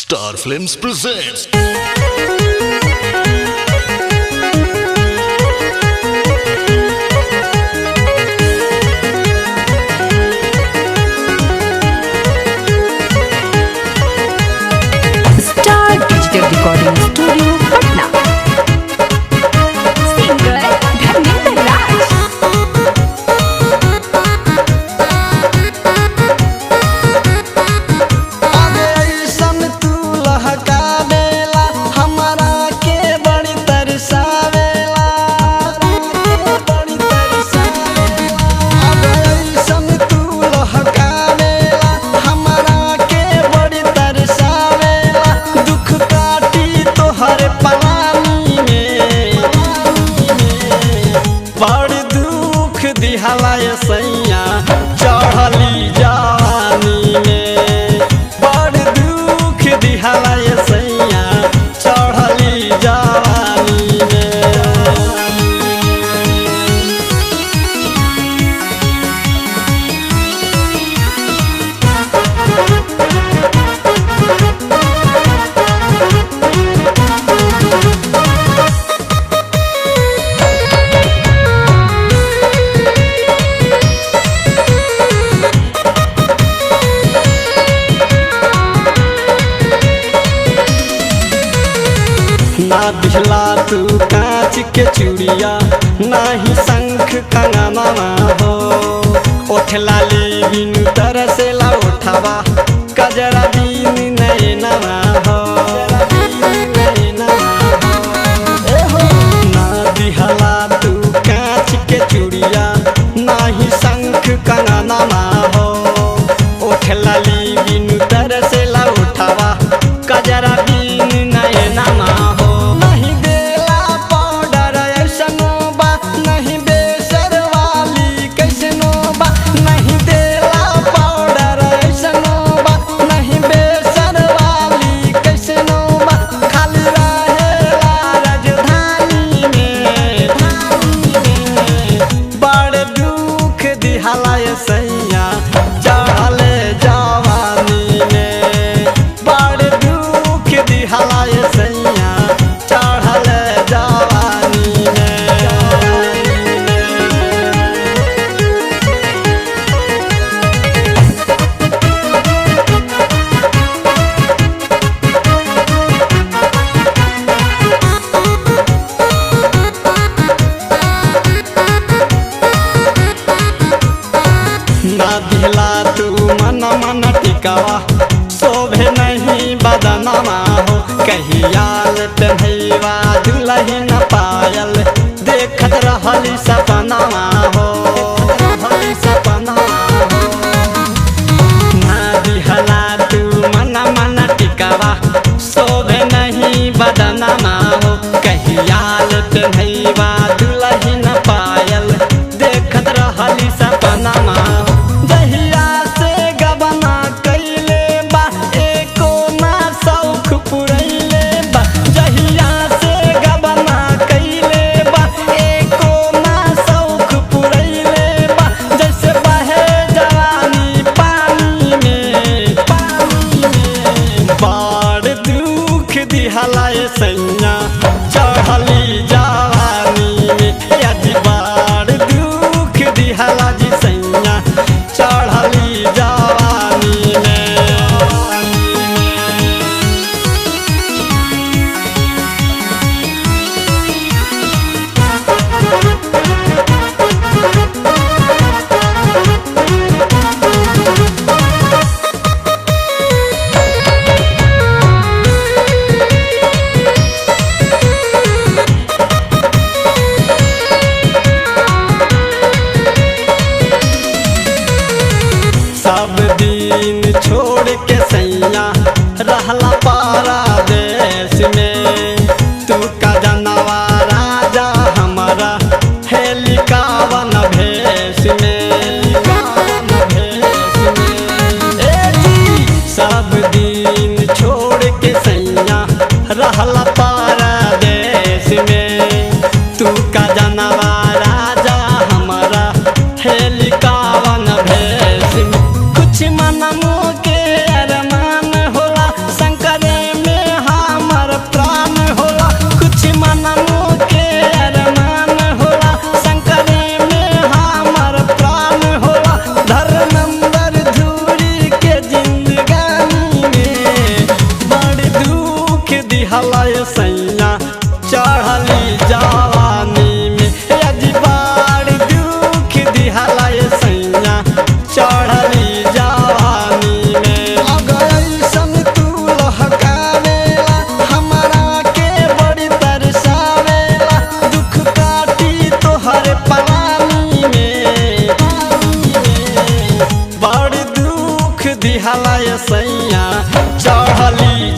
Star Films presents Star Digital Recording Studio, Patna. Singer Dharmendra Raj. दिहलाए सैया चढ़ली जवानी में बड़ दुख दिहलाए सैया चढ़ली जवानी में। ना दिहला तू कांच के चूड़िया नाही शंख कंगनवा हो ओठ लाली बिनु तरसेला उठावा कजरा दिन नैनवा हो ना दिहला तू कांच के चूड़िया नाही शंख कंगनवा हो ओठ लाली बिनु तरसेला उठावा कजरा दिन नैनवा हो। दिहलाए सैया चढ़ले जवानी में बड़ दुख दिहलाए सैया चढ़ले जवानी ना दिहला तू मन मन टिकावा शोभे नहीं बदनमा हो कहियाल पहनवा दुल्हन पायल देखत रहली सपनावा हो ना दिहला तू मन मन टिकावा शोभे नहीं बदनमा हो कहियाल पहनवा दुल्हन पायल देखत रहली सपनावा दिहलाए सैया चढ़ली जवानी में यदि बड़ दुख दिहला जी सैया चढ़ली जवानी में। सब दिन छोड़ के सैया रहला पारा देश में तू का जनवा राजा हमारा हेलिकावन भेष में सब दिन छोड़ के सैया रहला पारा देश में तू का जनवा राजा हमारा हेलिकावन भेष में कुछ मनमो के अरमान होला शंकर जाला ये सैया चढ़ली